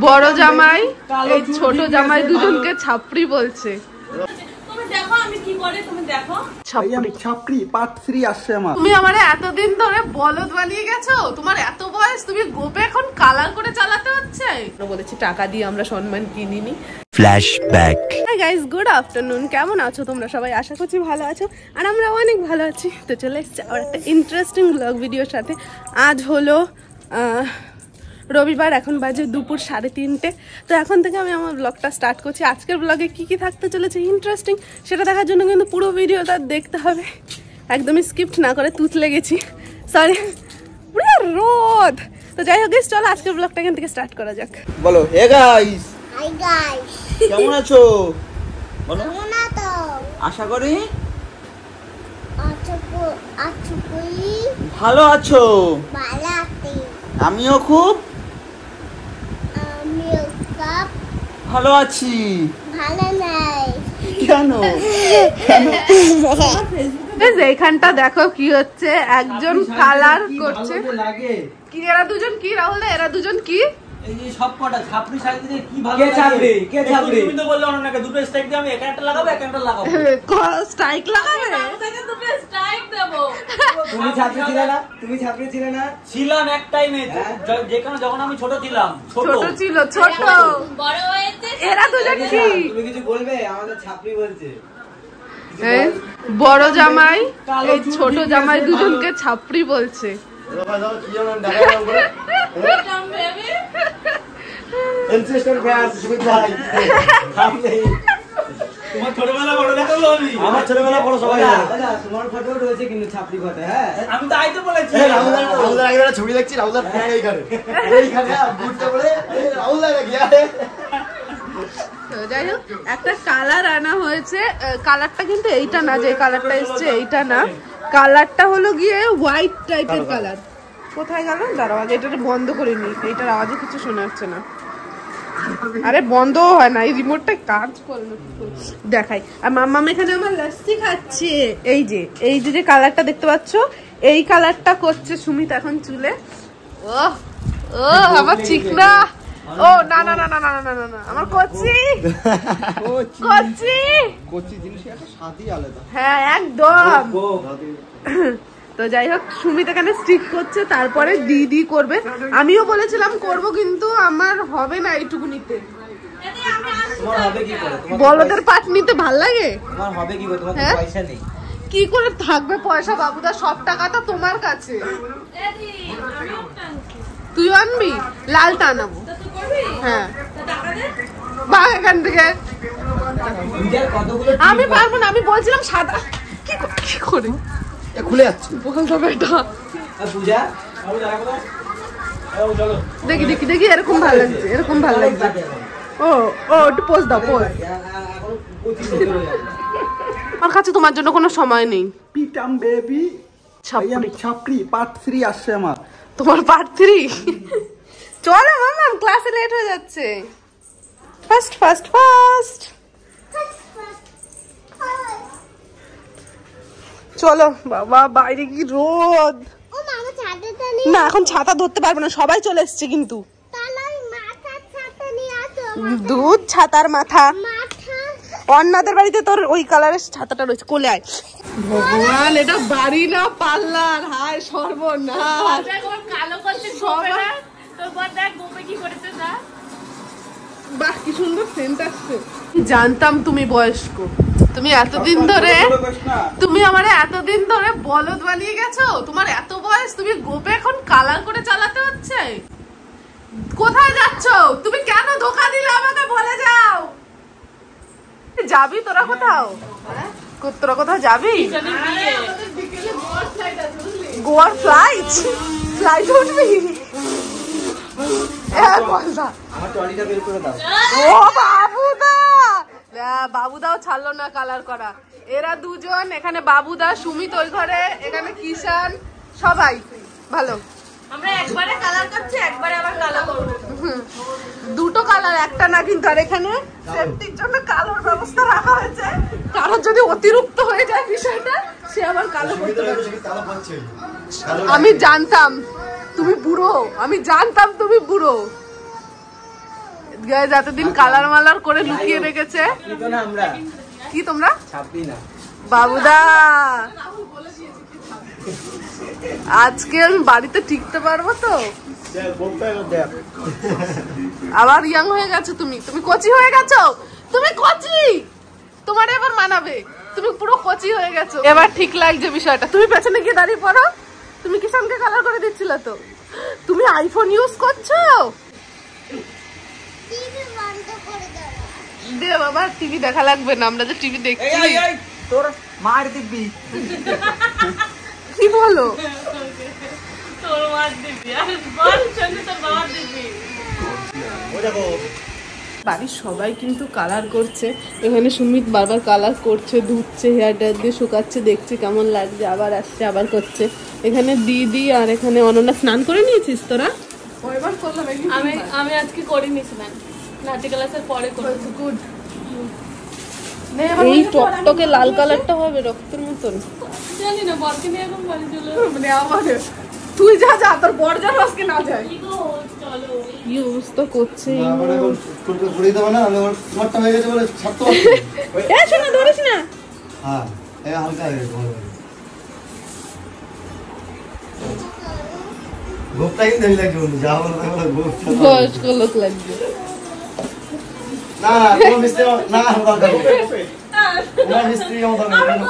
বড় জামাই এই ছোট জামাই দুজনকে ছাপড়ি বলছে। তুমি আমারে এতদিন ধরে বলদ বানিয়ে গেছো, তোমার এত বয়স, তুমি গোপে এখন কালার করে চালাতে হচ্ছে। বলেছি টাকা দিয়ে আমরা সম্মান কিনিনি। Flashback. Hi guys, good afternoon. কেমন আছো তোমরা সবাই? আশা করছি ভালো আছো, আর আমরা অনেক ভালো আছি। তো চলে এসেছি আর একটা ইন্টারেস্টিং ব্লগ ভিডিওর সাথে। আজ হলো রবিবার, এখন বাজে দুপুর 3:30। তো এখন থেকে আমি আমার ব্লগটা স্টার্ট করছি। আজকের ব্লগে কি কি থাকতে চলেছে ইন্টারেস্টিং, সেটা দেখার জন্য কিন্তু পুরো ভিডিওটা দেখতে হবে, একদমই স্কিপ্ট না করে। তুতলে গেছি, সরি, পুরো রোদ। তো যাই হোক, চলো আজকের ব্লগটা এখান থেকে স্টার্ট করা যাক। বলো হে গাইস। হাই গাইস, কেমন আছো? বলো কেমন আছো? আশা করি ভালো আছো। ভালো আছি। আমিও খুব ভালো আছি। ভালো নাই কেন? এইখানটা দেখো কি হচ্ছে, একজন কালার করছে। কি এরা দুজন কি? রাহুল দা, এরা দুজন কি? এই যে সব কটা ছাপড়ি শাড়ি দিয়ে কি ভালো লাগে? কে ছাপড়ি? কে ছাপড়ি? তুমি তো বললে অনেকে দুটো স্ট্রাইক দিয়ে আমি একটা লাগাবো, একটা লাগাবো। স্ট্রাইক লাগাবে? আমি তাকে দুটো স্ট্রাইক দেব। তুমি ছাপড়ি ছিলে না? তুমি ছাপড়ি ছিলে না? ছিলাম এক টাইমে, যেখানে যখন আমি ছোট ছিলাম। ছোট ছিল, ছোট বড় হয়েছে। এরা দুজন কি? তুমি কিছু বলবে? আমাদের ছাপড়ি বলছে। বড় জামাই এই ছোট জামাই দুজনকে ছাপড়ি বলছে। তোমার ছোটবেলা বড় দেখাবো আমি। আমার ছোটবেলা বড় সবাই জানে। তোমার ফটো রয়েছে কিন্তু ছাপড়ি ফটো। হ্যাঁ, আমি তো আইতে বলেছি। রাহুল আগে একটা ছবি দেখছি, রাহুল এইখানে বুটটা পরে রাহুল গিয়া। যাই হোক, একটা কালার আনা হয়েছে। কালারটা কিন্তু এইটা না, যে কালারটা এসছে এইটা না। কালারটা হলো গিয়ে হোয়াইট টাইপের কালার। কোথায় গেল? দাঁড়াও, আগে এটা বন্ধ করে নি, এইটার আওয়াজে কিছু শোনা যাচ্ছে না। আরে বন্ধও হয় না, এই রিমোটটা কাজ করে না। দেখাই। আর মাম্মাম এখানে আমার লস্যি খাচ্ছে। এই যে যে কালারটা দেখতে পাচ্ছ, এই কালারটা করছে সুমিত এখন চুলে। ও আমার চিকনা। ও না না না না না না না, আমার কচি জিনিসের একটা স্বাদই আলাদা। হ্যাঁ একদম। তো যাই হোক, সুমিত এখানে স্টিক করছে, তারপরে দিদি করবে। আমিও বলেছিলাম করব, কিন্তু আমার হবে না এইটুকুনিতে। বলদের পাট নিতে ভাল লাগে। কি করে থাকবে পয়সা? বাবুদা সব টাকা তো তোমার কাছে। তুই আনবি? লালটা আনাবো। হ্যাঁ, এখান থেকে আমি পারবো না। আমি বলছিলাম সাদা। কি করে খুলে যাচ্ছে বলতো বেটা? দেখি দেখি দেখি, এরকম ভালো লাগছে, এরকম ভালো লাগছে। ও একটু পোজ দাও, পোজ। আমার কাছে তোমার জন্য কোনো সময় নেই। পিটাম বেবি ছাপড়ি পার্ট 3 আসছে আমার। তোমার পার্ট 3? চলো মামা, ক্লাসে লেট হয়ে যাচ্ছে। ফার্স্ট চলো। বাবা বাইরে কি রোদ! না, এখন ছাতা ধরতে পারবো না, সবাই চলে এসছে কিন্তু। দুধ ছাতার মাথা। অন্যদের বাড়িতে তোর ওই কালারের ছাতাটা রয়েছে, কোলে আয়। ভগবান, এটা বাড়ি না পার্লার। হায় সর্বনাশ। বাহ, কি সুন্দর সেন্ট আসছে। জানতাম তুমি বয়স্ক। তুমি এতদিন ধরে, তুমি আমারে এতদিন ধরে বলদ বানিয়ে গেছো। তোমার এত বয়স, তুমি গোপে এখন কালার করে চালাতে হচ্ছে। কোথায় যাচ্ছ তুমি? কেন ধোকা দিলে আমাকে? বলে যাও। যাবি তোরা কোথাও? তোরা কোথাও যাবি? গোয়ার ফ্লাইট উঠবি? বাবুদাও ছাড়লো না কালার করা। এরা দুজন এখানে, বাবুদা, সুমিত ওই ঘরে, এখানে কিষান, সবাই ভালো। আমরা একবারে কালার করছি, একবারে আবার কালার করব। দুটো কালার, একটা না কিন্তু। আর এখানে সেফটির জন্য কালোর ব্যবস্থা রাখা হয়েছে, কারণ যদি অতিরিক্ত হয়ে যায় বিষয়টা, সে আবার কালো করতে পারবে। আমি জানতাম তুমি বুড়ো, আমি জানতাম তুমি বুড়ো। গাইস এতদিন কালার মালার করে লুকিয়ে রেখেছে। কি তোমরা বাবুদা, আজকে আমি বাড়িতে টিকতে পারবো তো? আবার ইয়াং হয়ে গেছো তুমি, তুমি কচি হয়ে গেছো, তুমি কচি, তোমার এবার মানাবে, তুমি পুরো কচি হয়ে গেছো। এবার ঠিক লাগছে বিষয়টা। তুমি পেছনে গিয়ে দাঁড়িয়ে পড়ো। তুমি কিষানকে কালার করে দিচ্ছিলে তো। তুমি আইফোন ইউজ করছো? দে বাবা, টিভি দেখা লাগবে না, আমরা যে টিভি দেখছি। তোর মার দিবি কি বলো? তোর মার দিবি আর বল চলে তো মার দিবি। বাড়ির সবাই কিন্তু কালার করছে। এখানে সুমিত বারবার কালার করছে, ধুচ্ছে, হেয়ার ড্রায়ার দিয়ে শুকাচ্ছে, দেখছে কেমন লাগছে, আবার আসছে, আবার করছে। এখানে দিদি আর এখানে অনন্যা। স্নান করে নিয়েছিস তোরা? কয়বার করলাম? আমি আজকে করিনি স্নান, নাটি ক্লাসের পরে করেছি। গুড। এই টকটকে লাল কালারটা হবে রক্তের মতন। জানি না, বরকে নিয়ে এখন বাড়ি চলে মানে আমার তুই যা যা, তোর বর যা আজকে না যায়। চলো কি অবস্থা করছে ঘুরিয়ে দেবো না, তোমারটা হয়ে গেছে বলে ছাড়তে পারছি না, ধরিস না। হ্যাঁ হালকা হয়ে গেছে। গোপটা কিন্তু হেভি লাগছে বন্ধু, যা বলো না গোপটা বয়স্ক লোক লাগবে। না কোনো মিস্ত্রি না দরকার নেই, তোমার মিস্ত্রি আমার দরকার নেই।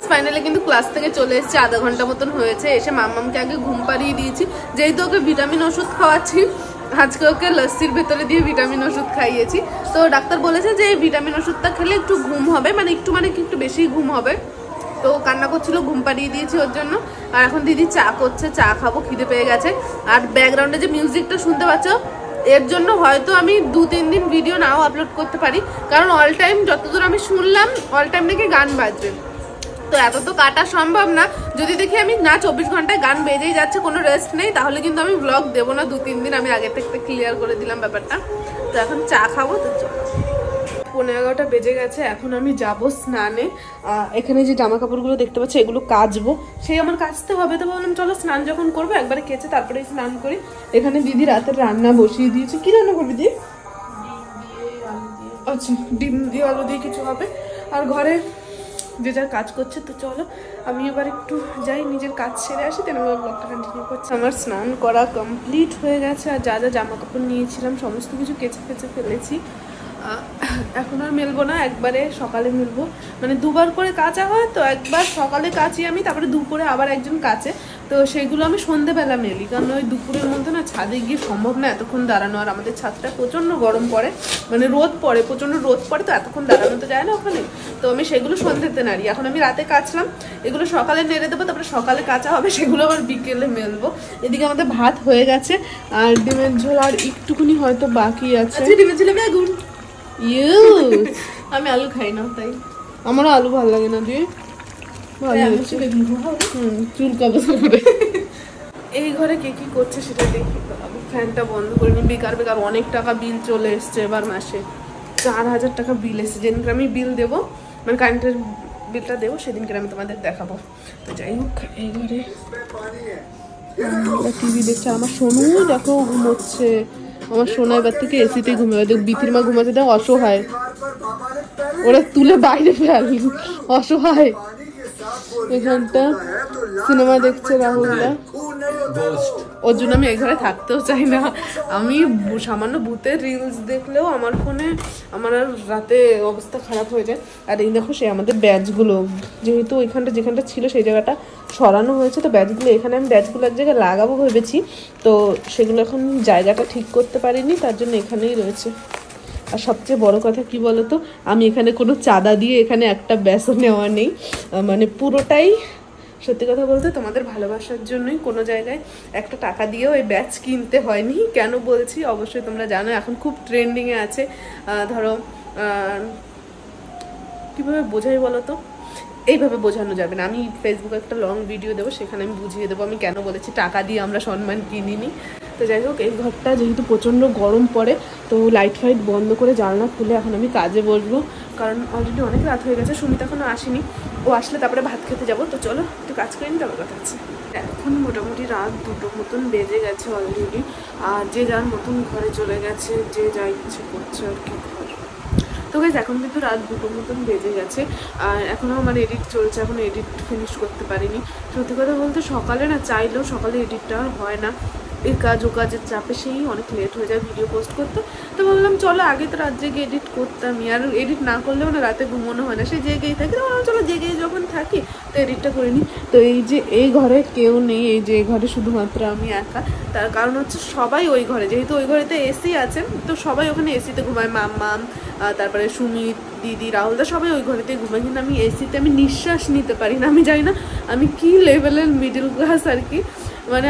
ফাইনালি কিন্তু ক্লাস থেকে চলে এসেছি, আধা ঘন্টা মতন হয়েছে। এসে মাম্মামকে আগে ঘুম পাড়িয়ে দিয়েছি, যেহেতু ওকে ভিটামিন ওষুধ খাওয়াচ্ছি। আজকে ওকে লস্যির ভেতরে দিয়ে ভিটামিন ওষুধ খাইয়েছি। তো ডাক্তার বলেছে যে এই ভিটামিন ওষুধটা খেলে একটু ঘুম হবে, মানে একটু বেশি ঘুম হবে। তো কান্না করছিল, ঘুম পাড়িয়ে দিয়েছি ওর জন্য। আর এখন দিদি চা করছে, চা খাবো, খিদে পেয়ে গেছে। আর ব্যাকগ্রাউন্ডে যে মিউজিকটা শুনতে পাচ্ছ, এর জন্য হয়তো আমি 2-3 দিন ভিডিও নাও আপলোড করতে পারি, কারণ অল টাইম যতদূর আমি শুনলাম অল টাইম নাকি গান বাজবে। তো এত তো কাটা সম্ভব না। যদি দেখি আমি না 24 ঘন্টায় গান বেজেই যাচ্ছে, কোনো রেস্ট নেই, তাহলে কিন্তু আমি ব্লগ দেবো না। 2-3 দিন আমি আগে থেকে ক্লিয়ার করে দিলাম ব্যাপারটা। তো এখন চা খাবো। তো 11:15 বেজে গেছে, এখন আমি যাব স্নানে। এখানে যে জামা কাপড়গুলো দেখতে পাচ্ছি এগুলো কাচবো, সেই আমার কাচতে হবে। তো বললাম চলো স্নান যখন করবো একবারে কেচে তারপরে স্নান করি। এখানে দিদি রাতের রান্না বসিয়ে দিয়েছে। কি রান্না করবি দিদি? আচ্ছা, ডিম দিয়ে আলু দিয়ে কিছু হবে। আর ঘরে যে যার কাজ করছে। তো চলো আমি এবার একটু যাই, নিজের কাজ সেরে আসি, তেন ব্লগটা কন্টিনিউ করছি। আমার স্নান করা কমপ্লিট হয়ে গেছে, আর যা যা জামা কাপড় নিয়েছিলাম সমস্ত কিছু কেচে ফেলেছি। এখন আর মেলবো না, একবারে সকালে মেলবো। মানে দুবার করে কাচা হয়, তো একবার সকালে কাচি আমি, তারপরে দুপুরে আবার একজন কাচে। তো সেগুলো আমি সন্ধ্যেবেলা মেলি, কারণ ওই দুপুরের মধ্যে না ছাদে গিয়ে সম্ভব না এতক্ষণ দাঁড়ানো। আর আমাদের ছাদটা প্রচণ্ড গরম পড়ে, মানে রোদ পড়ে, প্রচণ্ড রোদ পড়ে, তো এতক্ষণ দাঁড়ানো তো যায় না ওখানে। তো আমি সেগুলো সন্ধ্যেতে নাড়ি। এখন আমি রাতে কাচলাম, এগুলো সকালে নেড়ে দেবো, তারপরে সকালে কাচা হবে, সেগুলো আবার বিকেলে মেলবো। এদিকে আমাদের ভাত হয়ে গেছে, আর ডিমের ঝোল আর একটুকুনি হয়তো বাকি আছে। ডিমের ঝোলে বেগুন, আমি আলু খাই না, তাই আমারও আলু ভালো লাগে না। দিয়ে চুল কাবসা করে। এই ঘরে কে কি করছে সেটা দেখি। ফ্যানটা বন্ধ করে নি। বেকার অনেক টাকা বিল চলে এসছে এবার মাসে। 4000 টাকা বিল এসছে। যেদিনকে আমি বিল দেবো, মানে কারেন্টের বিলটা দেবো, সেদিনকে আমি তোমাদের দেখাবো। তো যাই হোক, এই ঘরে টিভি দেখছে। আমার সোনু দেখো ঘুমোচ্ছে। আমার সোনা এবার থেকে এসিতেই ঘুমাবে। দেখ বিথির মা ঘুমাচ্ছে, দেখ অসহায়, ওরা তুলে বাইরে ফেল, অসহায়। এখানটা সিনেমা দেখছে রাহুলদা, ওর জন্য আমি এই ঘরে থাকতেও চাই না। আমি সামান্য ভূতের রিলস দেখলেও আমার ফোনে আমার আর রাতে অবস্থা খারাপ হয়ে যায়। আর এই দেখো সে আমাদের ব্যাচগুলো, যেহেতু ওইখানটা যেখানটা ছিল সেই জায়গাটা সরানো হয়েছে, তো ব্যাচগুলো এখানে আমি ব্যাচগুলো এক জায়গায় লাগাবো ভেবেছি। তো সেগুলো এখন জায়গাটা ঠিক করতে পারিনি, তার জন্য এখানেই রয়েছে। আর সবচেয়ে বড় কথা কি বলতো, আমি এখানে কোনো চাঁদা দিয়ে এখানে একটা ব্যাচও নেওয়া নেই, মানে পুরোটাই সত্যি কথা বলতে তোমাদের ভালোবাসার জন্যই। কোনো জায়গায় একটা টাকা দিয়েও এই ব্যাচ কিনতে হয়নি। কেন বলছি অবশ্যই তোমরা জানো, এখন খুব ট্রেন্ডিংয়ে আছে। ধরো কীভাবে বোঝাই বলো তো, এইভাবে বোঝানো যাবে না। আমি ফেসবুকে একটা লং ভিডিও দেবো, সেখানে আমি বুঝিয়ে দেবো আমি কেন বলেছি টাকা দিয়ে আমরা সম্মান কিনিনি। তো যাই হোক, এই ঘরটা যেহেতু প্রচণ্ড গরম পড়ে, তো লাইট ফাইট বন্ধ করে জানলা খুলে এখন আমি কাজে বসবো, কারণ অলরেডি অনেক রাত হয়ে গেছে। সুমিত এখনও আসেনি, ও আসলে তারপরে ভাত খেতে যাবো। তো চলো একটু কাজ করিনি, তারপর কথা হচ্ছে। এখন মোটামুটি রাত 2টো মতন বেজে গেছে অলরেডি। আর যে যার মতন ঘরে চলে গেছে, যে যা ইচ্ছে করছে আর কি। তো গাইস এখন কিন্তু রাত 2টো মতন বেজে গেছে, আর এখনও আমার এডিট চলছে, এখনও এডিট ফিনিশ করতে পারিনি। সত্যি কথা বলতে সকালে না চাইলেও সকালে এডিটটা আর হয় না, এই কাজ ও কাজের চাপে সেই অনেক লেট হয়ে যায় ভিডিও পোস্ট করতে। তো ভাবলাম চলো আগে তো রাত জেগে এডিট করতামই, আর এডিট না করলেও না রাতে ঘুমোনো হয় না, সেই জেগেই থাকি। তো ভাবলাম চলো জেগেই যখন থাকি তো এডিটটা করে নিই। তো এই যে এই ঘরে কেউ নেই, এই যে এই ঘরে শুধুমাত্র আমি একা। তার কারণ হচ্ছে সবাই ওই ঘরে, যেহেতু ওই ঘরেতে এসি আছে, তো সবাই ওখানে এসিতে ঘুমায়। মাম্মাম, তারপরে সুমিত, দিদি, রাহুলদা সবাই ওই ঘরেতে ঘুমায়, কিন্তু আমি এসিতে আমি নিঃশ্বাস নিতে পারি না। আমি জানি না আমি কি লেভেলের মিডল ক্লাস আর কি, মানে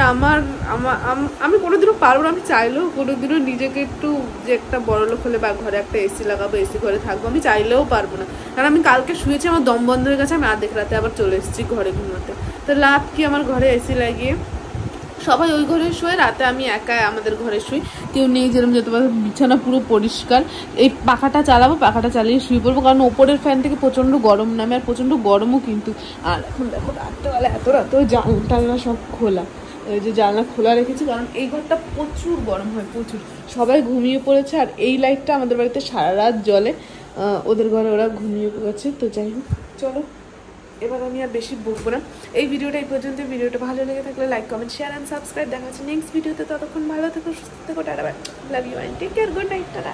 আমি কোনোদিনও পারবো না, আমি চাইলেও কোনোদিনও নিজেকে একটু যে একটা বড় লোক হলে বা ঘরে একটা এসি লাগাবো, এসি ঘরে থাকবো, আমি চাইলেও পারবো না। কারণ আমি কালকে শুয়েছি, আমার দম বন্ধ হয়ে গেছে, আমি আধেক রাতে আবার চলে এসেছি ঘরে ঘুমোতে। তো লাভ কি আমার ঘরে এসি লাগিয়ে, সবাই ওই ঘরে শুয়ে, রাতে আমি একা আমাদের ঘরে শুই, কেউ নেই যেরকম যেতে পারে। বিছানা পুরো পরিষ্কার, এই পাখাটা চালাবো, পাখাটা চালিয়ে শুয়ে পড়বো, কারণ ওপরের ফ্যান থেকে প্রচণ্ড গরম নামে, আর প্রচণ্ড গরমও কিন্তু। আর এখন দেখো রাত্রেবেলা এত রাত, ওই জানলা টালনা সব খোলা, ওই যে জানলা খোলা রেখেছি, কারণ এই ঘরটা প্রচুর গরম হয়, প্রচুর। সবাই ঘুমিয়ে পড়েছে, আর এই লাইটটা আমাদের বাড়িতে সারা রাত জ্বলে, ওদের ঘরে ওরা ঘুমিয়ে পড়েছে। তো যাই হোক চলো, এবার আমি আর বেশি বকবো না। এই ভিডিওটা এই পর্যন্ত। ভিডিওটা ভালো লেগে থাকলে like, comment, share and subscribe. দেখা হচ্ছে নেক্সট ভিডিওতে। ততক্ষণ ভালো থেকো, সুস্থ থেকো, tata, bye, love you and take care, good night, tata.